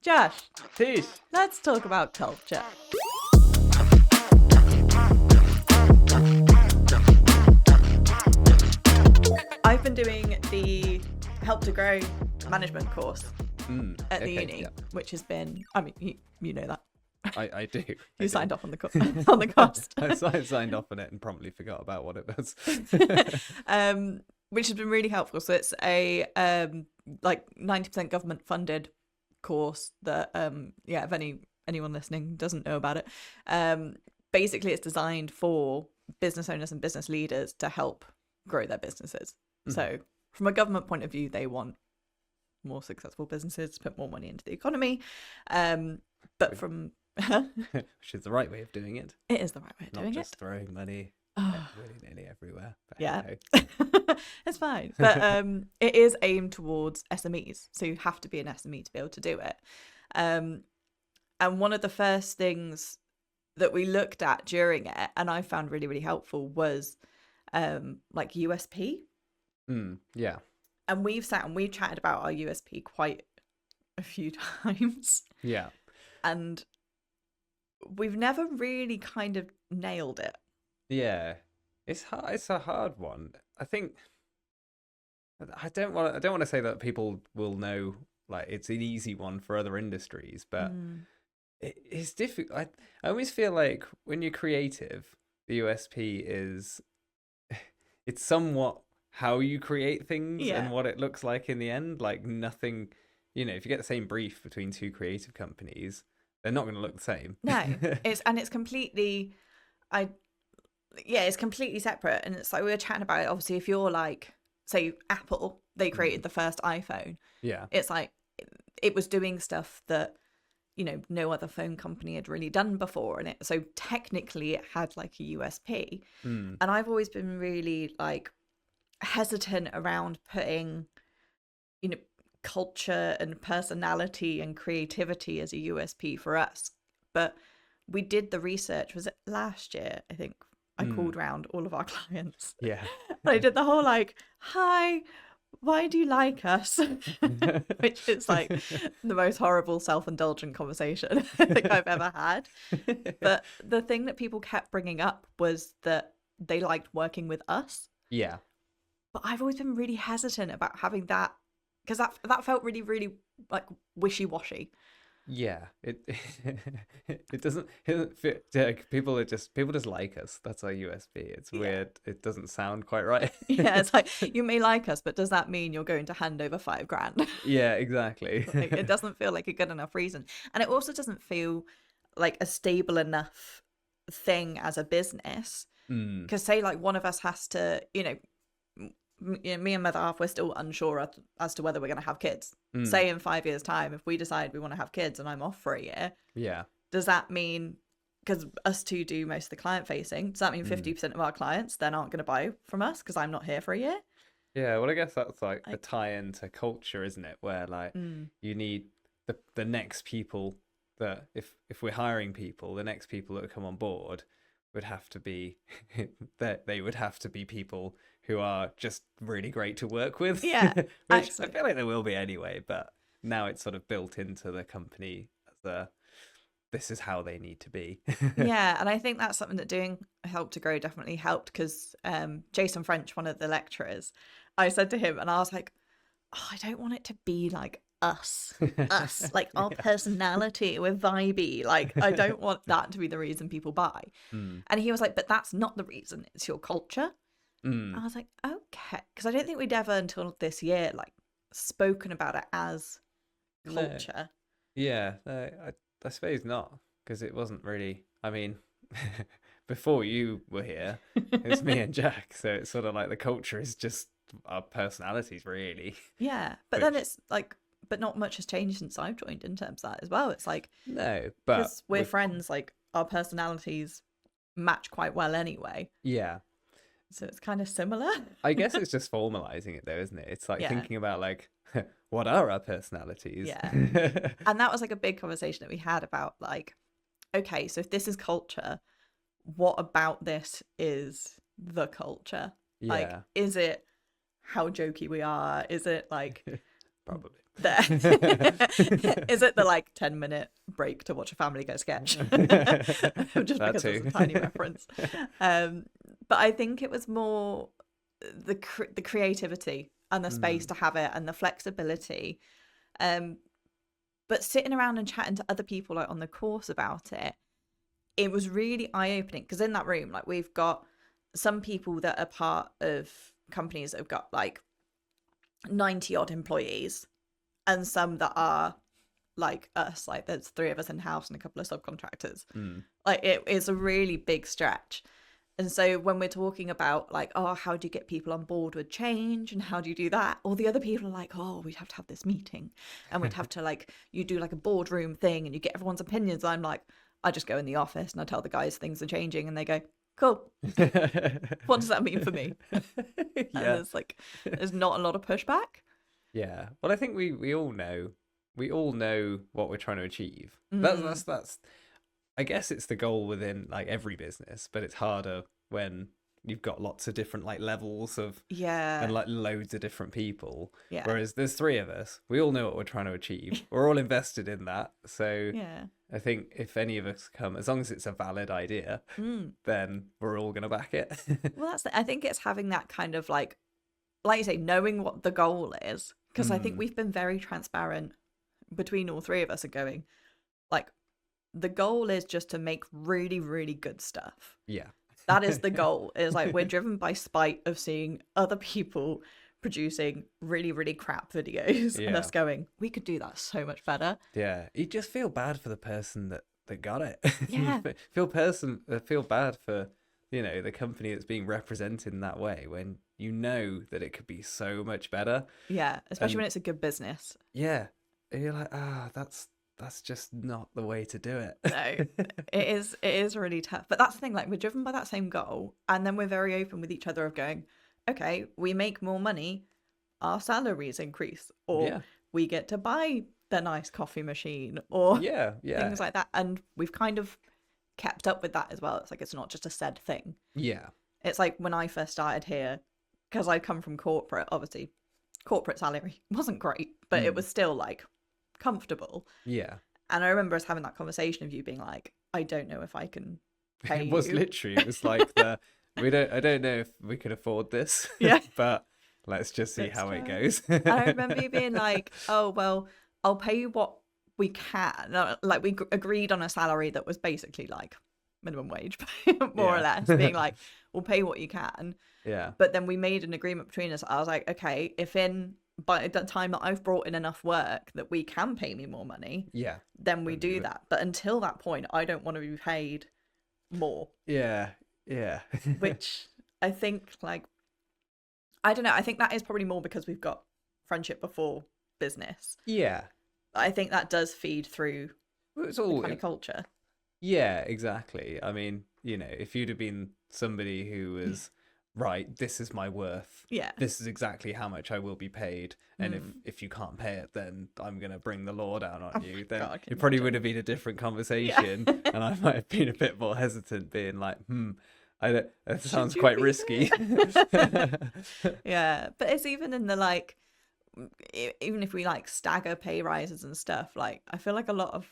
Josh, Tish. let's talk about culture. I've been doing the Help to Grow management course at the uni, which has been, I mean, you know that. I do. You signed off on the on the cost. I signed off on it and promptly forgot about what it was. Which has been really helpful. So it's a like 90% government funded course that if anyone listening doesn't know about it, basically it's designed for business owners and business leaders to help grow their businesses. So from a government point of view, they want more successful businesses to put more money into the economy, but from which is the right way of doing it. It is the right way of doing it. Not just throwing money willy-nilly everywhere. But yeah, it's fine. But it is aimed towards SMEs, so you have to be an SME to be able to do it. And one of the first things that we looked at during it, and I found really, really helpful, was like USP. Yeah. And we've chatted about our USP quite a few times. Yeah. And we've never really kind of nailed it. Yeah. It's hard. It's a hard one. I think I don't want to say that people will know like it's an easy one for other industries, but it's difficult. I always feel like when you're creative, the USP is it's somewhat how you create things and what it looks like in the end. Like nothing, if you get the same brief between two creative companies, they're not going to look the same. No, it's completely, it's completely separate. And it's like we were chatting about it. Obviously, if you're like, say, Apple, they created the first iPhone. Yeah, it's like it was doing stuff that no other phone company had really done before, and so technically it had like a USP. And I've always been really like hesitant around putting culture and personality and creativity as a USP for us, but we did the research. Was it last year? I think I called round all of our clients. Yeah. I did the whole like, hi, why do you like us? Which is like the most horrible self-indulgent conversation I think I've ever had. But the thing that people kept bringing up was that they liked working with us. Yeah. But I've always been really hesitant about having that, because that felt really, really like wishy-washy. Yeah, it doesn't fit. Like, people just like us. That's our USP. It's weird. It doesn't sound quite right. Yeah, it's like, you may like us, but does that mean you're going to hand over $5,000? Yeah, exactly. Like, it doesn't feel like a good enough reason, and it also doesn't feel like a stable enough thing as a business. Because say like one of us has to, me and Mother Half, we're still unsure as to whether we're going to have kids. Say in 5 years' time, if we decide we want to have kids and I'm off for a year, does that mean, because us two do most of the client facing, does that mean 50% of our clients then aren't going to buy from us because I'm not here for a year? Yeah, well, I guess that's like a tie-in to culture, isn't it? Where like you need the next people that if we're hiring people, the next people that come on board would have to be that they would have to be people who are just really great to work with. Yeah, which excellent. I feel like there will be anyway, but now it's sort of built into the company as this is how they need to be. Yeah, and I think that's something that doing Help to Grow definitely helped, because Jason French, one of the lecturers, I said to him, and I was like, I don't want it to be like us, like our personality, we're vibey, like I don't want that to be the reason people buy. And he was like, but that's not the reason, it's your culture. I was like, okay, because I don't think we'd ever until this year like spoken about it as culture. No. Yeah, I suppose not, because it wasn't really, I mean, before you were here, it was me and Jack, so it's sort of like the culture is just our personalities, really. Yeah, but then it's like, but not much has changed since I've joined in terms of that as well. It's like, no, but because we're friends, like our personalities match quite well anyway. Yeah. So it's kind of similar. I guess it's just formalizing it though, isn't it? It's like thinking about like, what are our personalities? Yeah. And that was like a big conversation that we had about like, okay, so if this is culture, what about this is the culture? Yeah. Like, is it how jokey we are? Is it like probably there. Is it the like 10-minute break to watch a Family Guy sketch? Just because it's a tiny reference. But I think it was more the creativity and the space to have it and the flexibility. But sitting around and chatting to other people like on the course about it, it was really eye-opening, because in that room, like, we've got some people that are part of companies that have got like 90 odd employees, and some that are like us, like there's 3 of us in house and a couple of subcontractors. Like, it is a really big stretch. And so when we're talking about like, oh, how do you get people on board with change and how do you do that, all the other people are like, oh, we'd have to have this meeting and we'd have to like, you do like a boardroom thing and you get everyone's opinions. I'm like, I just go in the office and I tell the guys things are changing and they go, cool. What does that mean for me? And there's like, there's not a lot of pushback. Yeah. Well, I think we all know what we're trying to achieve. That's I guess it's the goal within like every business, but it's harder when you've got lots of different like levels of and like loads of different people. Whereas there's 3 of us, we all know what we're trying to achieve. We're all invested in that. So I think if any of us come, as long as it's a valid idea, then we're all gonna back it. Well, I think it's having that kind of like you say, knowing what the goal is, because I think we've been very transparent between all 3 of us, are going like, the goal is just to make really, really good stuff. Yeah. That is the goal. Is like, we're driven by spite of seeing other people producing really, really crap videos and us going, we could do that so much better. Yeah. You just feel bad for the person that got it. Yeah. feel bad for, you know, the company that's being represented in that way, when you know that it could be so much better. Yeah. Especially when it's a good business. Yeah. And you're like, that's just not the way to do it. No, it is really tough. But that's the thing, like, we're driven by that same goal, and then we're very open with each other of going, okay, we make more money, our salaries increase, or we get to buy the nice coffee machine, or things like that. And we've kind of kept up with that as well. It's like, it's not just a said thing. Yeah. It's like when I first started here, because I'd come from corporate, obviously corporate salary wasn't great, but it was still like comfortable. Yeah. And I remember us having that conversation of you being like, I don't know if I can pay you. It was like I don't know if we can afford this. Yeah. But let's just see how it goes. And I remember you being like, oh, well, I'll pay you what we can. Like, we agreed on a salary that was basically like minimum wage, more or less, being like, we'll pay what you can. Yeah. But then we made an agreement between us. I was like, okay, if by the time that I've brought in enough work that we can pay me more money, then we do that. But until that point, I don't want to be paid more. Yeah. Which I think, like, I don't know. I think that is probably more because we've got friendship before business. Yeah. I think that does feed through the kind of culture. Yeah, exactly. I mean, you know, if you'd have been somebody who was, right, this is my worth. Yeah. This is exactly how much I will be paid. And if you can't pay it, then I'm going to bring the law down on you. Then it probably would have been a different conversation. Yeah. And I might have been a bit more hesitant, being like, that sounds quite risky. Yeah. But it's even in the, like, even if we like stagger pay rises and stuff, like, I feel like a lot of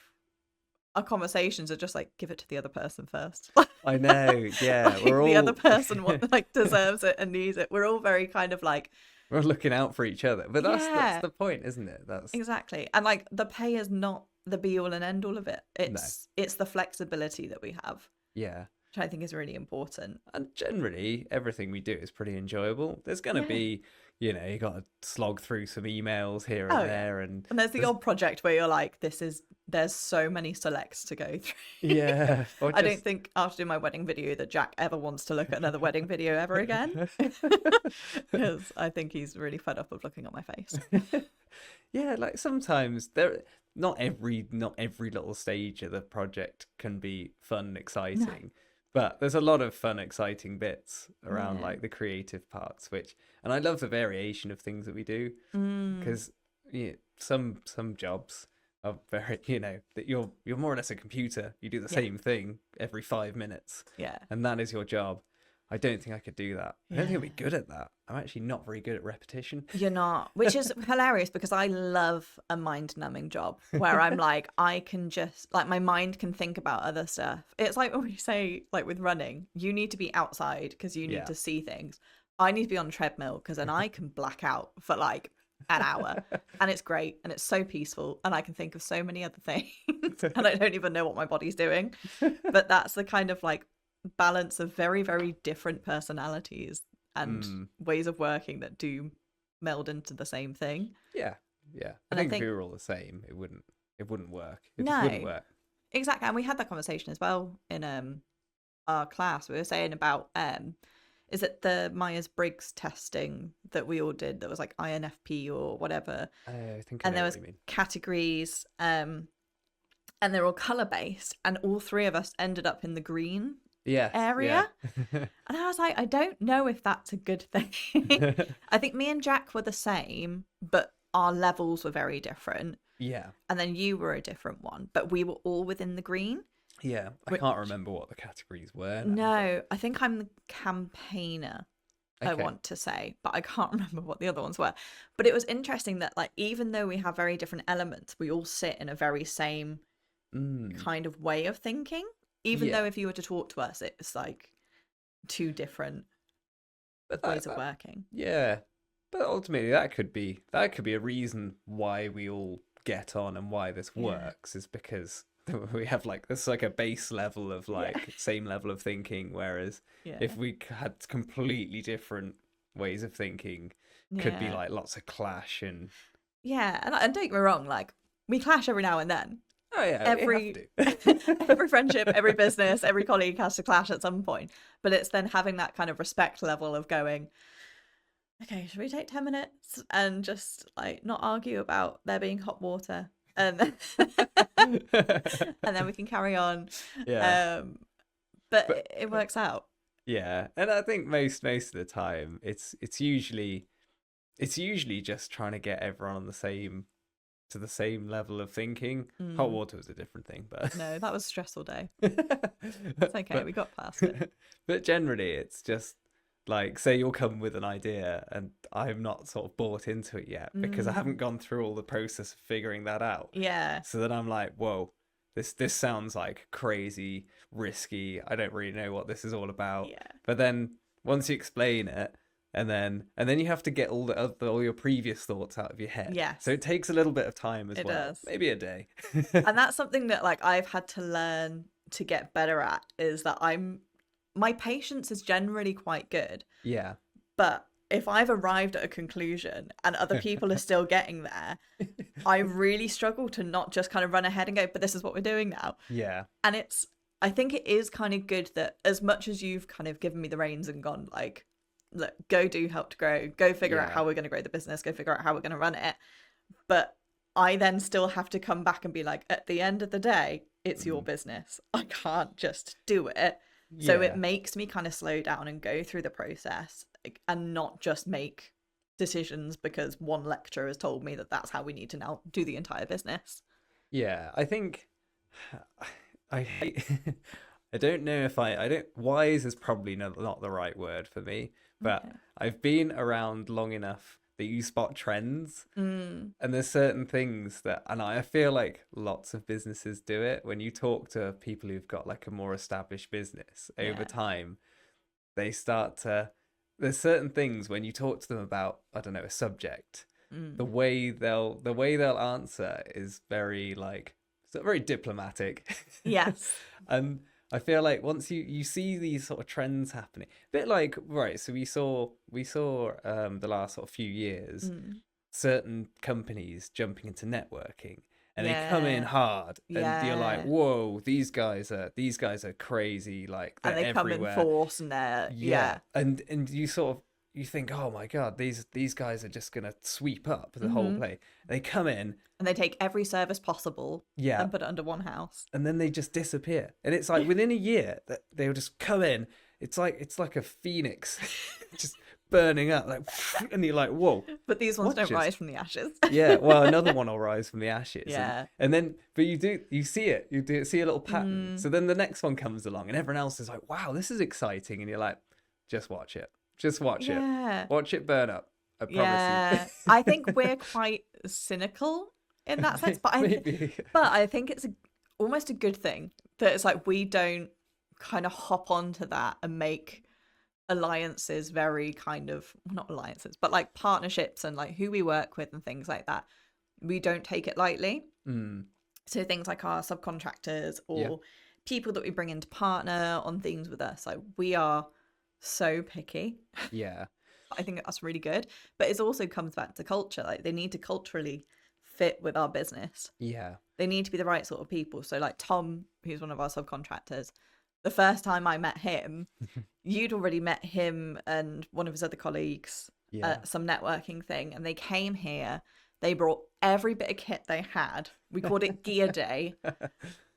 our conversations are just like, give it to the other person first. I know, yeah. Like, we're all the other person like deserves it and needs it. We're all very kind of like, we're looking out for each other. But that's the point, isn't it? That's exactly. And like, the pay is not the be all and end all of it. It's the flexibility that we have. Yeah. Which I think is really important. And generally, everything we do is pretty enjoyable. There's going to be, you know, you got to slog through some emails here and there. And there's the odd project where you're like, there's so many selects to go through. Yeah. I don't think after doing my wedding video that Jack ever wants to look at another wedding video ever again. Because I think he's really fed up of looking at my face. Yeah, like sometimes not every little stage of the project can be fun and exciting. No. But there's a lot of fun, exciting bits around like the creative parts, and I love the variation of things that we do, because some jobs are very, you know, that you're more or less a computer. You do the same thing every 5 minutes. Yeah. And that is your job. I don't think I could do that. I don't think I'd be good at that. I'm actually not very good at repetition. You're not, which is hilarious because I love a mind-numbing job where I'm like, I can just, like, my mind can think about other stuff. It's like when we say, like, with running, you need to be outside because you need to see things. I need to be on a treadmill because then I can black out for like an hour and it's great and it's so peaceful and I can think of so many other things and I don't even know what my body's doing. But that's the kind of like balance of very, very different personalities and ways of working that do meld into the same thing. Yeah. I think if we were all the same, it wouldn't work. It just wouldn't work. Exactly. And we had that conversation as well in our class. We were saying about is it the Myers-Briggs testing that we all did that was like INFP or whatever? I think I know there what was you mean. categories and they're all color based and all three of us ended up in the green area. And I was like, I don't know if that's a good thing. I think me and Jack were the same, but our levels were very different. Yeah. And then you were a different one, but we were all within the green. Yeah, I can't remember what the categories were. No, I think I'm the campaigner, I want to say, but I can't remember what the other ones were. But it was interesting that, like, even though we have very different elements, we all sit in a very same kind of way of thinking. Even though if you were to talk to us, it's like two different ways of working. Yeah, but ultimately that could be a reason why we all get on and why this works is because we have like this like a base level of like same level of thinking, whereas if we had completely different ways of thinking, could be like lots of clash and and don't get me wrong, like we clash every now and then. Oh yeah, every friendship, every business, every colleague has to clash at some point, but it's then having that kind of respect level of going, okay, should we take 10 minutes and just like not argue about there being hot water and and then we can carry on. But it works out. Yeah, and I think most of the time it's usually just trying to get everyone on the same level of thinking. Hot water was a different thing, but no, that was a stressful day. It's okay, we got past it. But generally it's just like, say you'll come with an idea and I'm not sort of bought into it yet because I haven't gone through all the process of figuring that out. Yeah. So then I'm like, whoa, this sounds like crazy, risky. I don't really know what this is all about. Yeah. But then once you explain it, and then you have to get all your previous thoughts out of your head. Yeah. So it takes a little bit of time as well. It does. Maybe a day. And that's something that like I've had to learn to get better at, is that my patience is generally quite good. Yeah. But if I've arrived at a conclusion and other people are still getting there, I really struggle to not just kind of run ahead and go, but this is what we're doing now. Yeah. And I think it is kind of good that as much as you've kind of given me the reins and gone like, look, go do Help to Grow, go figure out how we're going to grow the business, go figure out how we're going to run it. But I then still have to come back and be like, at the end of the day, it's your business. I can't just do it. So it makes me kind of slow down and go through the process and not just make decisions because one lecturer has told me that that's how we need to now do the entire business. Yeah, I think I don't know if I don't, wise is probably not the right word for me, but I've been around long enough that you spot trends, and there's certain things that, and I feel like lots of businesses do it. When you talk to people who've got like a more established business over time, they start to, there's certain things when you talk to them about, I don't know, a subject, the way they'll answer is very like, it's very diplomatic. Yes. And I feel like once you see these sort of trends happening, a bit like, right, so we saw the last sort of few years, certain companies jumping into networking, and they come in hard, and you're like, whoa, these guys are crazy, like they're and they everywhere. come in force, and they're and you sort of, you think, oh my god, these guys are just gonna sweep up the whole play. They come in and they take every service possible and put it under one house, and then they just disappear. And it's like within a year that they'll just come in. It's like a phoenix just burning up, like, and you're like, whoa. But these ones don't rise from the ashes. Yeah, well, another one will rise from the ashes. Yeah. And then, but you see it. See a little pattern. So then the next one comes along, and everyone else is like, wow, this is exciting. And you're like, just watch it. Just watch it. Yeah. Watch it burn up. I promise Yeah. you. I think we're quite cynical in that sense, but Maybe. I think it's almost a good thing that it's like we don't kind of hop onto that and make alliances very kind of, well, not alliances, but like partnerships and like who we work with and things like that. We don't take it lightly. So things like our subcontractors or people that we bring in to partner on things with us, like we are so picky. Yeah. I think that's really good, but it also comes back to culture. Like they need to culturally fit with our business. Yeah. They need to be the right sort of people. So like Tom, who's one of our subcontractors, the first time I met him, you'd already met him and one of his other colleagues at some networking thing, and they came here. They brought every bit of kit they had. We called it Gear Day.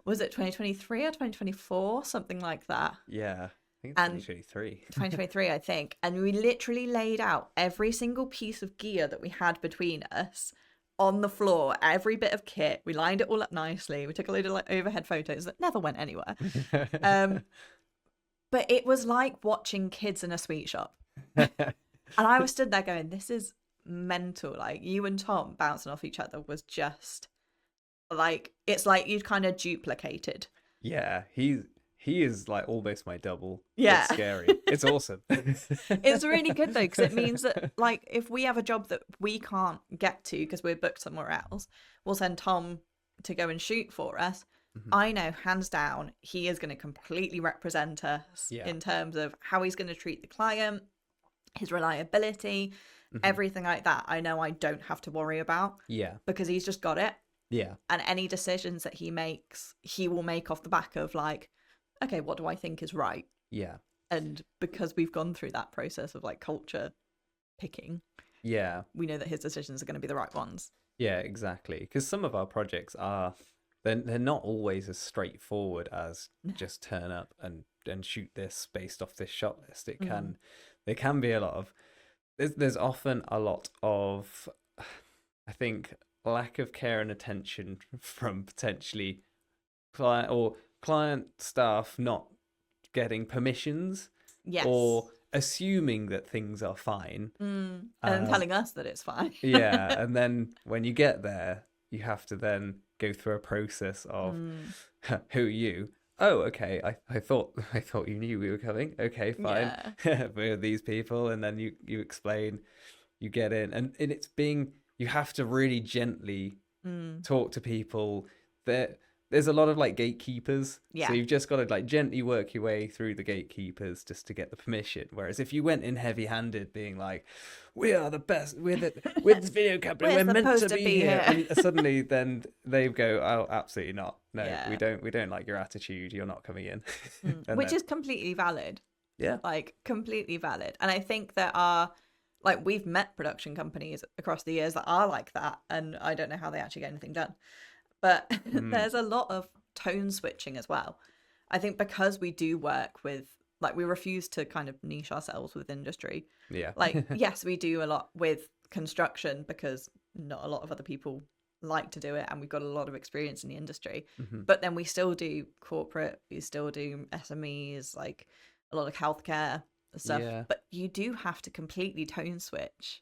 Was it 2023 or 2024? Something like that. Yeah. I think it's 2023. 2023, I think. And we literally laid out every single piece of gear that we had between us on the floor, every bit of kit. We lined it all up nicely. We took a load of like overhead photos that never went anywhere. But it was like watching kids in a sweet shop. And I was stood there going, this is mental. Like you and Tom bouncing off each other was just like, it's like you'd kind of duplicated. Yeah, he is like almost my double. Yeah. It's scary. It's awesome. It's really good though, because it means that like if we have a job that we can't get to because we're booked somewhere else, we'll send Tom to go and shoot for us. I know hands down he is going to completely represent us in terms of how he's going to treat the client, his reliability, everything like that. I know I don't have to worry about. Yeah. Because he's just got it. Yeah. And any decisions that he makes, he will make off the back of like, okay, what do I think is right? Yeah. And because we've gone through that process of like culture picking, we know that his decisions are going to be the right ones. Yeah, exactly. Because some of our projects are, they're not always as straightforward as just turn up and shoot this based off this shot list. There can be a lot of, there's often a lot of, I think, lack of care and attention from potentially client staff not getting permissions, or assuming that things are fine, and telling us that it's fine. Yeah, and then when you get there, you have to then go through a process of who are you? Oh, okay. I thought you knew we were coming. Okay, fine. We're these people, and then you explain, you get in, and it's being, you have to really gently talk to people. There's a lot of like gatekeepers. So you've just got to like gently work your way through the gatekeepers just to get the permission. Whereas if you went in heavy-handed being like, we are the best, we're this video company, we're meant to be here. And suddenly then they go, oh, absolutely not. No, we don't like your attitude. You're not coming in. Which is completely valid. Yeah. Like completely valid. And I think there are, like, we've met production companies across the years that are like that. And I don't know how they actually get anything done. But there's a lot of tone switching as well. I think because we do work with, like, we refuse to kind of niche ourselves with industry. Yeah. Like, yes, we do a lot with construction because not a lot of other people like to do it. And we've got a lot of experience in the industry. But then we still do corporate, we still do SMEs, like a lot of healthcare stuff. Yeah. But you do have to completely tone switch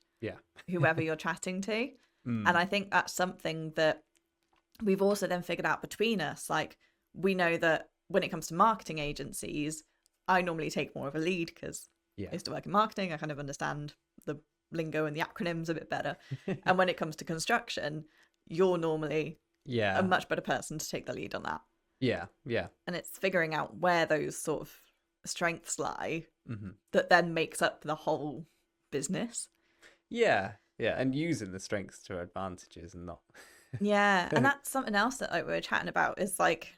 whoever you're chatting to. And I think that's something that we've also then figured out between us. Like, we know that when it comes to marketing agencies, I normally take more of a lead because I used to work in marketing. I kind of understand the lingo and the acronyms a bit better. And when it comes to construction, you're normally a much better person to take the lead on that. Yeah. And it's figuring out where those sort of strengths lie that then makes up the whole business. Yeah. And using the strengths to our advantages and not... Yeah, and that's something else that like we were chatting about is like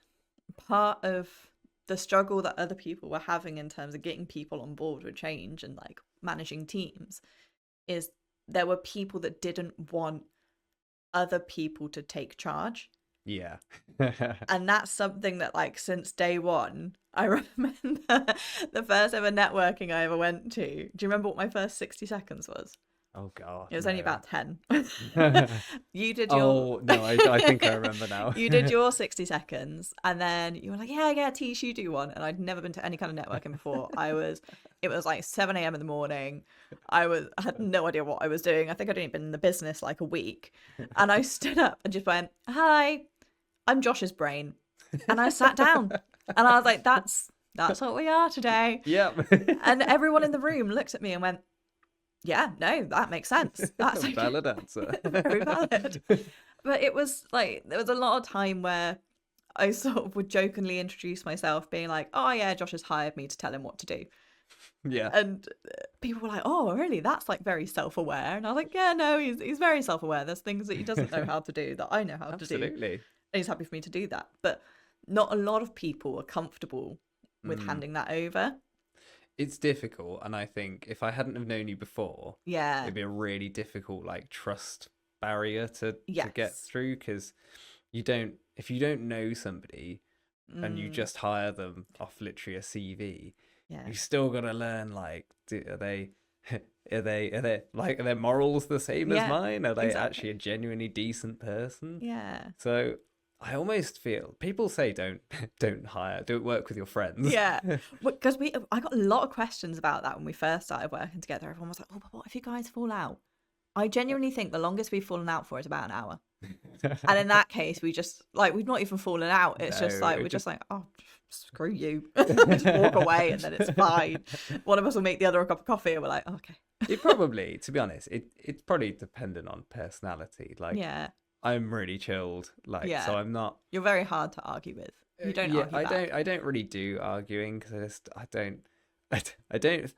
part of the struggle that other people were having in terms of getting people on board with change and like managing teams is there were people that didn't want other people to take charge. Yeah. And that's something that like since day one, I remember the first ever networking I ever went to. Do you remember what my first 60 seconds was? Oh God. It was only about 10. You did your Oh no, I think I remember now. you did your 60 seconds, and then you were like, yeah, Tish, you do one. And I'd never been to any kind of networking before. It was like 7 a.m. in the morning. I had no idea what I was doing. I think I'd only been in the business like a week. And I stood up and just went, hi, I'm Josh's brain. And I sat down and I was like, that's what we are today. Yep. And everyone in the room looked at me and went, yeah, no, that makes sense. That's a valid answer. Very valid. But it was like, there was a lot of time where I sort of would jokingly introduce myself, being like, oh yeah, Josh has hired me to tell him what to do. Yeah. And people were like, oh, really? That's like very self-aware. And I was like, yeah, no, he's very self-aware. There's things that he doesn't know how to do that I know how to do. Absolutely. And he's happy for me to do that. But not a lot of people are comfortable with handing that over. It's difficult, and I think if I hadn't have known you before, it'd be a really difficult like trust barrier to get through, because if you don't know somebody and you just hire them off literally a CV, you still got to learn like are their morals the same as mine? Are they actually a genuinely decent person? Yeah. So I almost feel people say don't hire, do it, work with your friends. Yeah, because I got a lot of questions about that when we first started working together. Everyone was like, oh, but what if you guys fall out? I genuinely think the longest we've fallen out for is about an hour. And in that case, we just like, we've not even fallen out. It's just like, we're just like, oh, screw you. Just walk away and then it's fine. One of us will make the other a cup of coffee and we're like, oh, okay. It probably, to be honest, it's probably dependent on personality. Like, I'm really chilled, like, so I'm not. You're very hard to argue with. You don't argue back. I don't really do arguing, because I don't think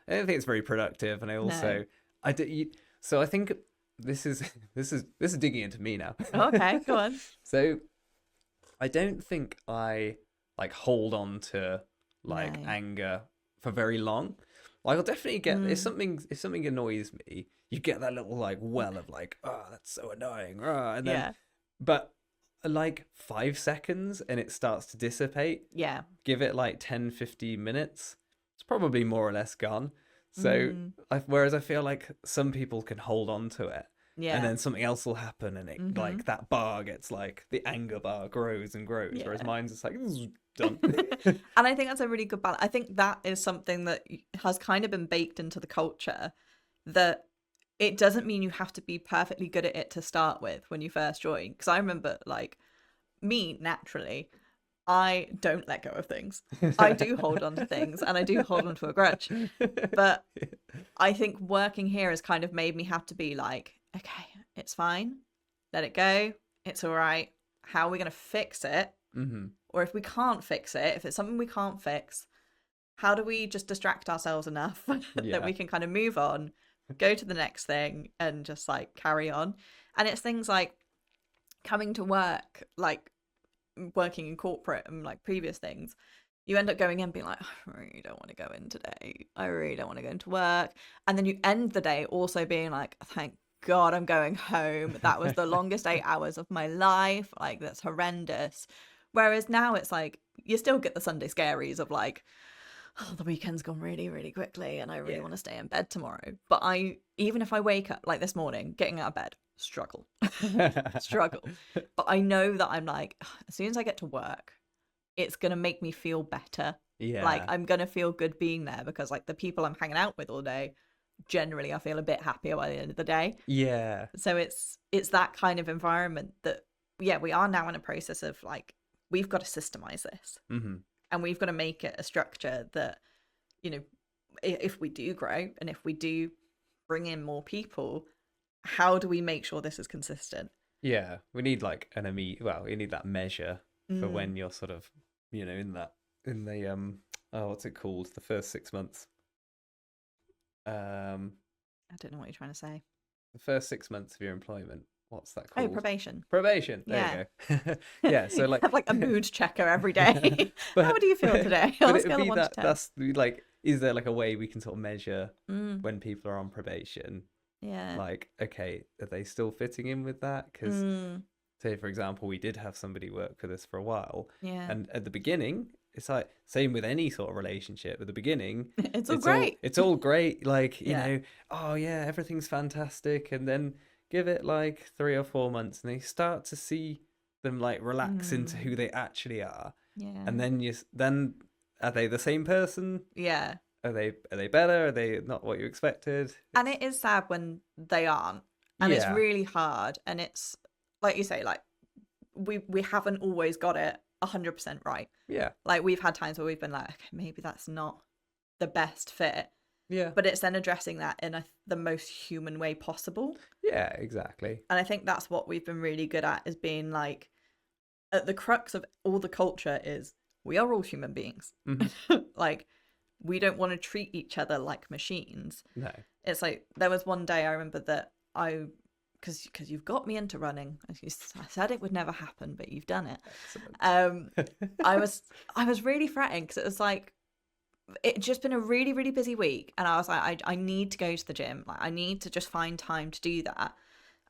it's very productive, and I also so I think this is digging into me now. Okay, go on. So I don't think I like hold on to like anger for very long. Like, I'll definitely get if something annoys me, you get that little like well of like, oh, that's so annoying, and then but like 5 seconds and it starts to dissipate. Yeah, give it like 10-15 minutes, it's probably more or less gone. So whereas I feel like some people can hold on to it, and then something else will happen, and it like that bar gets like, the anger bar grows and grows, whereas mine's just like done. And I think that's a really good balance. I think that is something that has kind of been baked into the culture, that it doesn't mean you have to be perfectly good at it to start with when you first join. Because I remember, like, me, naturally, I don't let go of things. I do hold on to things, and I do hold on to a grudge. But I think working here has kind of made me have to be like, okay, it's fine. Let it go. It's all right. How are we going to fix it? Or if we can't fix it, if it's something we can't fix, how do we just distract ourselves enough that we can kind of move on, go to the next thing, and just like carry on? And it's things like coming to work, like working in corporate and like previous things, you end up going in being like, I really don't want to go in today. I really don't want to go into work. And then you end the day also being like, thank God I'm going home. That was the longest 8 hours of my life. Like, that's horrendous. Whereas now it's like, you still get the Sunday scaries of like, oh, the weekend's gone really, really quickly and I really want to stay in bed tomorrow. But even if I wake up, like this morning, getting out of bed, struggle. But I know that I'm like, as soon as I get to work, it's going to make me feel better. Yeah. Like, I'm going to feel good being there, because like the people I'm hanging out with all day, generally I feel a bit happier by the end of the day. Yeah. So it's that kind of environment that, we are now in a process of like, we've got to systemize this. And we've got to make it a structure that, you know, if we do grow and if we do bring in more people, how do we make sure this is consistent? Yeah, we need like you need that measure for when you're sort of, you know, in the what's it called? The first 6 months. I don't know what you're trying to say. The first 6 months of your employment. What's that called? Oh, probation. Probation. There you go. Yeah. So like, have like a mood checker every day. How do you feel today? On a scale of 1 to 10. That's like, is there like a way we can sort of measure when people are on probation? Yeah. Like, okay, are they still fitting in with that? Because say, for example, we did have somebody work with us for a while. Yeah. And at the beginning, it's like same with any sort of relationship. At the beginning, It's all great. It's all great. Like, you Yeah. know, oh yeah, everything's fantastic. And then give it like 3 or 4 months and they start to see them like relax into who they actually are. Yeah. And then then are they the same person? Yeah. Are they better? Are they not what you expected? And it is sad when they aren't. And it's Yeah. really hard. And it's like you say, like we haven't always got it 100% right. Yeah. Like we've had times where we've been like, okay, maybe that's not the best fit. Yeah. But it's then addressing that in the most human way possible. Yeah, exactly. And I think that's what we've been really good at, is being like, at the crux of all the culture is we are all human beings. Like, we don't want to treat each other like machines. No. It's like, there was one day I remember that because you've got me into running. I said it would never happen, but you've done it. I was really fretting because it was like, it just been a really, really busy week. And I was like, I need to go to the gym. Like, I need to just find time to do that.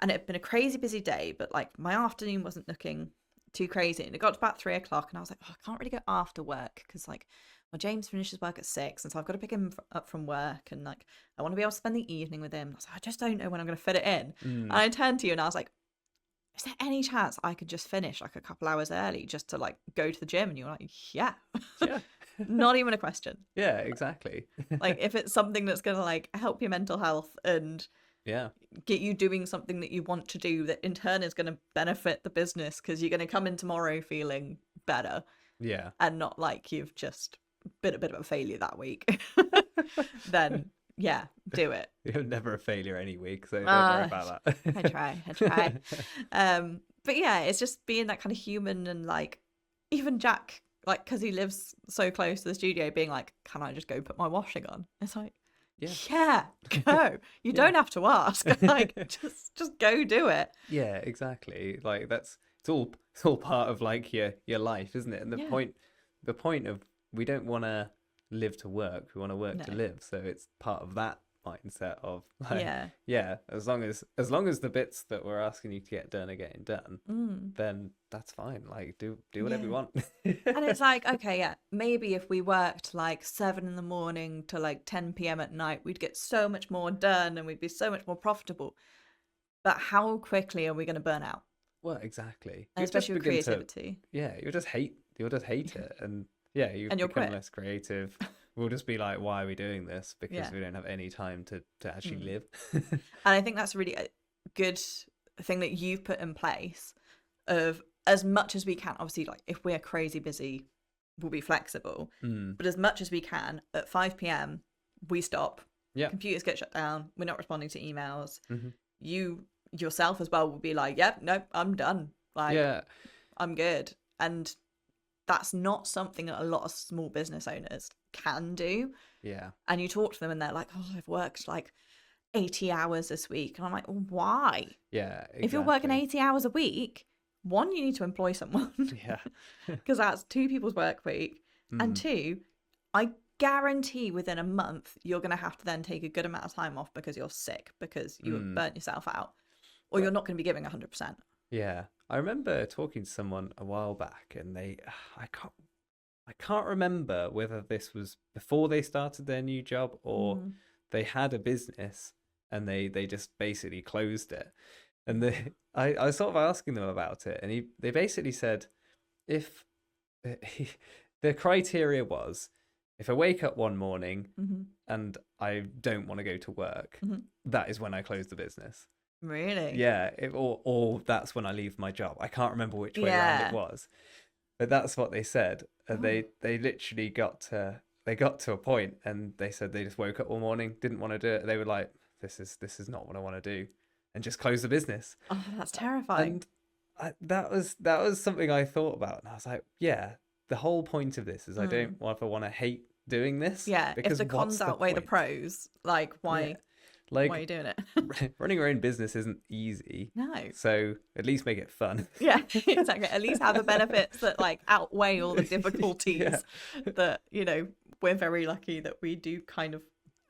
And it had been a crazy busy day, but like my afternoon wasn't looking too crazy. And it got to about 3 o'clock and I was like, oh, I can't really go after work because like, well, James finishes work at 6, and so I've got to pick him up from work, and like I want to be able to spend the evening with him. I was like, I just don't know when I'm going to fit it in. And I turned to you and I was like, is there any chance I could just finish like a couple hours early just to like go to the gym? And you were like, yeah. Not even a question. Yeah, exactly. Like if it's something that's going to like help your mental health and get you doing something that you want to do that in turn is going to benefit the business because you're going to come in tomorrow feeling better. Yeah. And not like you've just been a bit of a failure that week. Then yeah, do it. You're never a failure any week, so don't worry about that. I try. But yeah, it's just being that kind of human, and like even Jack, like because he lives so close to the studio, being like, can I just go put my washing on? It's like, yeah, go. You don't have to ask. Like just go do it. Yeah, exactly. Like it's all part of like your life, isn't it? And the point of, we don't want to live to work, we want to work to live. So it's part of that mindset of like, as long as the bits that we're asking you to get done are getting done, then that's fine. Like do whatever you want. And it's like, okay, maybe if we worked like 7 a.m. to like 10 p.m. at night, we'd get so much more done and we'd be so much more profitable. But how quickly are we going to burn out? Well, exactly. And especially with creativity. You'll just hate it, and you become quit. less creative. We'll just be like, why are we doing this? Because we don't have any time to actually live. And I think that's really a good thing that you've put in place, of as much as we can, obviously, like if we're crazy busy, we'll be flexible, but as much as we can, at 5 p.m. we stop. Computers get shut down, we're not responding to emails. You yourself as well will be like, nope, I'm done, like I'm good. And that's not something that a lot of small business owners can do. And you talk to them and they're like, oh, I've worked like 80 hours this week. And I'm like, well, why? Exactly. If you're working 80 hours a week, one, you need to employ someone. Because that's 2 people's work week. And 2, I guarantee within a month, you're going to have to then take a good amount of time off because you're sick, because you have burnt yourself out, or you're not going to be giving 100%. Yeah. I remember talking to someone a while back, and I can't remember whether this was before they started their new job or they had a business and they just basically closed it. And I was sort of asking them about it, and they basically said, if the criteria was, if I wake up one morning and I don't want to go to work, that is when I close the business. Really? Yeah, or that's when I leave my job. I can't remember which way around it was, but that's what they said. And they literally got to a point, and they said they just woke up one morning, didn't want to do it. They were like, this is not what I want to do, and just close the business. Oh, that's terrifying. And that was something I thought about, and I was like, the whole point of this is I don't want to hate doing this. Yeah, because if the cons outweigh the pros, like why? Like, why are you doing it? Running your own business isn't easy. No. So at least make it fun. Yeah, exactly. At least have the benefits that like outweigh all the difficulties. That, we're very lucky that we do kind of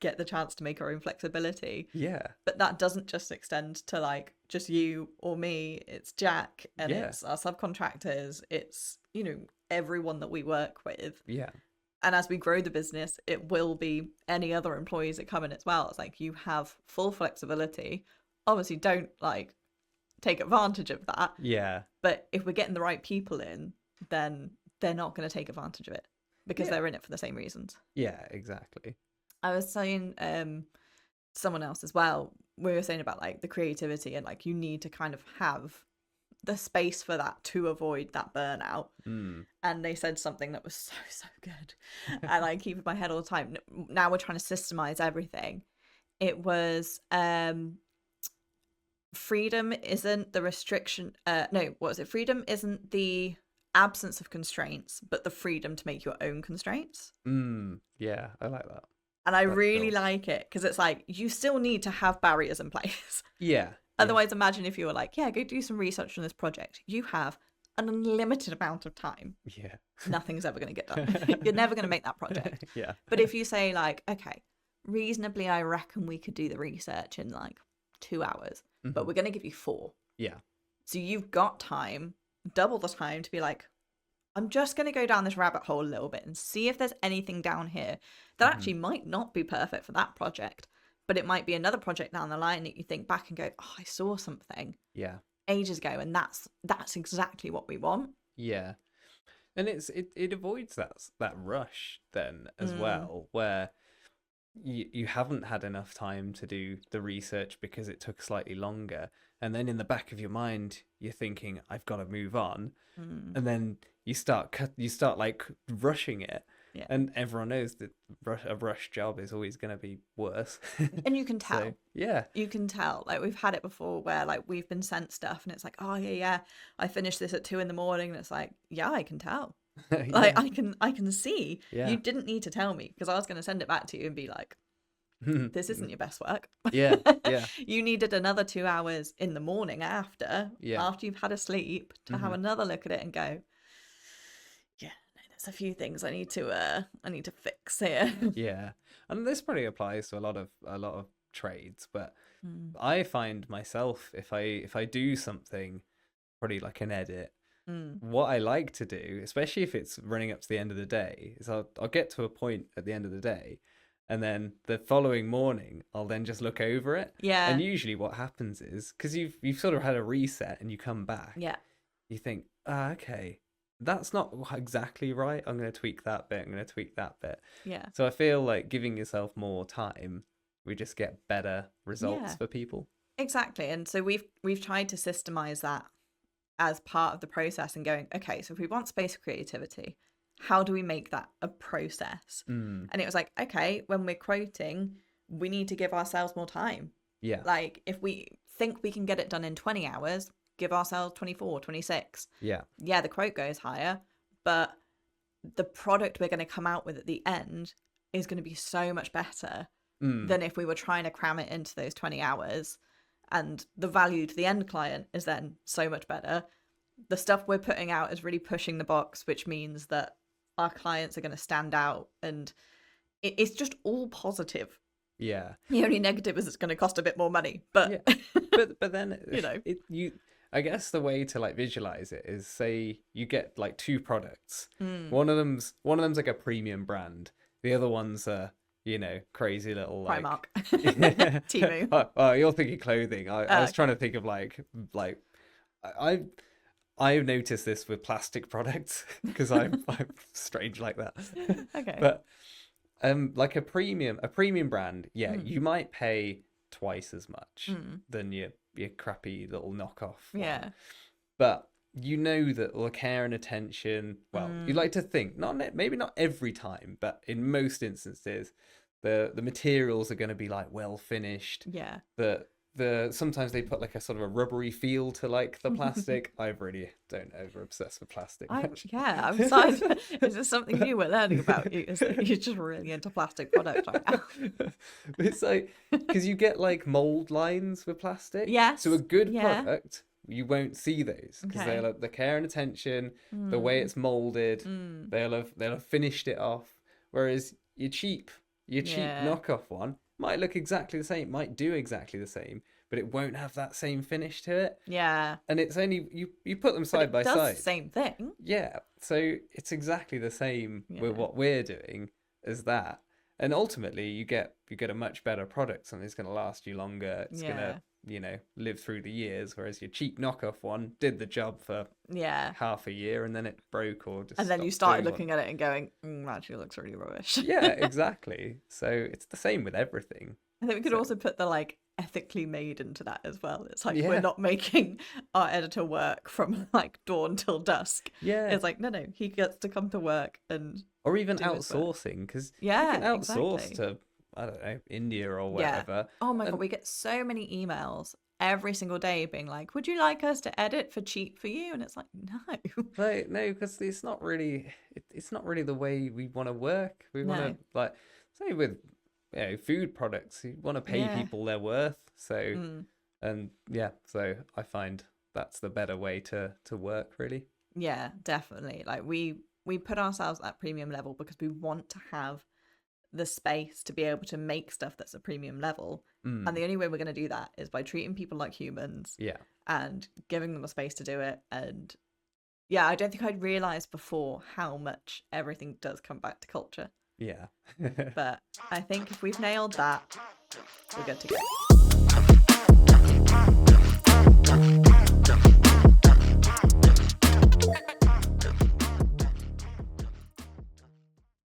get the chance to make our own flexibility. Yeah. But that doesn't just extend to like just you or me. It's Jack and it's our subcontractors. It's, everyone that we work with. Yeah. And as we grow the business, it will be any other employees that come in as well. It's like you have full flexibility. Obviously, don't like take advantage of that. Yeah. But if we're getting the right people in, then they're not going to take advantage of it because they're in it for the same reasons. Yeah, exactly. I was saying someone else as well, we were saying about like the creativity and like you need to kind of have the space for that to avoid that burnout. And they said something that was so good. And I keep in my head all the time. Now we're trying to systemize everything. It was freedom isn't the restriction. No, what was it? Freedom isn't the absence of constraints, but the freedom to make your own constraints. Yeah, I like that. And I really like it because it's like you still need to have barriers in place. Yeah. Otherwise, imagine if you were like, yeah, go do some research on this project. You have an unlimited amount of time. Yeah. Nothing's ever going to get done. You're never going to make that project. Yeah. But if you say like, okay, reasonably, I reckon we could do the research in like 2 hours, but we're going to give you 4. Yeah. So you've got time, double the time to be like, I'm just going to go down this rabbit hole a little bit and see if there's anything down here that actually might not be perfect for that project, but it might be another project down the line that you think back and go, oh, I saw something ages ago, and that's exactly what we want. Yeah. And it avoids that rush then as well, where you haven't had enough time to do the research because it took slightly longer, and then in the back of your mind you're thinking, I've got to move on, and then you start like rushing it. Yeah. And everyone knows that a rush job is always going to be worse. And you can tell. So, yeah. You can tell. Like, we've had it before where, like, we've been sent stuff and it's like, oh, yeah, I finished this at 2 a.m. And it's like, yeah, I can tell. Like, I can see. Yeah. You didn't need to tell me because I was going to send it back to you and be like, this isn't your best work. Yeah. You needed another 2 hours in the morning after you've had a sleep to have another look at it and go, a few things I need to fix here. Yeah, and this probably applies to a lot of trades, but I find myself if I do something, probably like an edit, what I like to do, especially if it's running up to the end of the day, is I'll get to a point at the end of the day, and then the following morning I'll then just look over it. Yeah. And usually what happens is, because you've sort of had a reset and you come back, you think, okay, that's not exactly right. I'm going to tweak that bit. I'm going to tweak that bit. Yeah. So I feel like giving yourself more time, we just get better results for people. Exactly. And so we've tried to systemize that as part of the process and going, okay, so if we want space for creativity, how do we make that a process? And it was like, okay, when we're quoting, we need to give ourselves more time. Yeah. Like if we think we can get it done in 20 hours, give ourselves 24, 26. Yeah, the quote goes higher, but the product we're going to come out with at the end is going to be so much better than if we were trying to cram it into those 20 hours. And the value to the end client is then so much better. The stuff we're putting out is really pushing the box, which means that our clients are going to stand out, and it's just all positive. Yeah. The only negative is it's going to cost a bit more money, but but then I guess the way to like visualize it is, say you get like 2 products. One of them's like a premium brand. The other one's crazy little like Primark. Temu. Oh, you're thinking clothing. I was trying to think of like I've noticed this with plastic products because I'm strange like that. Okay. But like a premium brand, you might pay twice as much than your crappy little knockoff one. But you know that the care and attention, well, you'd like to think, maybe not every time, but in most instances, the materials are going to be like well finished. Yeah. Sometimes they put like a sort of a rubbery feel to like the plastic. I really don't over obsess with plastic much. I'm sorry. Is this something new we're learning about you? Is that you're just really into plastic products right now? It's like, because you get like mold lines with plastic. Yes. So a good product, you won't see those because they'll have the care and attention, the way it's molded. They'll have finished it off. Whereas your cheap knockoff one might look exactly the same, might do exactly the same, but it won't have that same finish to it. Yeah. And it's only you put them side by does side. the same thing. Yeah. So it's exactly the same with what we're doing as that. And ultimately you get a much better product, something that's gonna last you longer. It's gonna, live through the years, whereas your cheap knockoff one did the job for half a year and then it broke or just and then you started looking at it and going, actually it looks really rubbish. Yeah, exactly. So it's the same with everything. I think we could also put the like ethically made into that as well. It's like we're not making our editor work from like dawn till dusk. Yeah, it's like no, he gets to come to work or even outsourcing, because you can outsource to, I don't know, India or whatever. Oh my god, we get so many emails every single day being like, would you like us to edit for cheap for you? And it's like, no, because it's not really the way we want to work. We want to like, say with food products, you want to pay people their worth. So and so I find that's the better way to work, really. Yeah, definitely. Like we put ourselves at premium level because we want to have the space to be able to make stuff that's a premium level. And the only way we're going to do that is by treating people like humans and giving them a space to do it. And I don't think I'd realized before how much everything does come back to culture. Yeah. But I think if we've nailed that, we're good to go.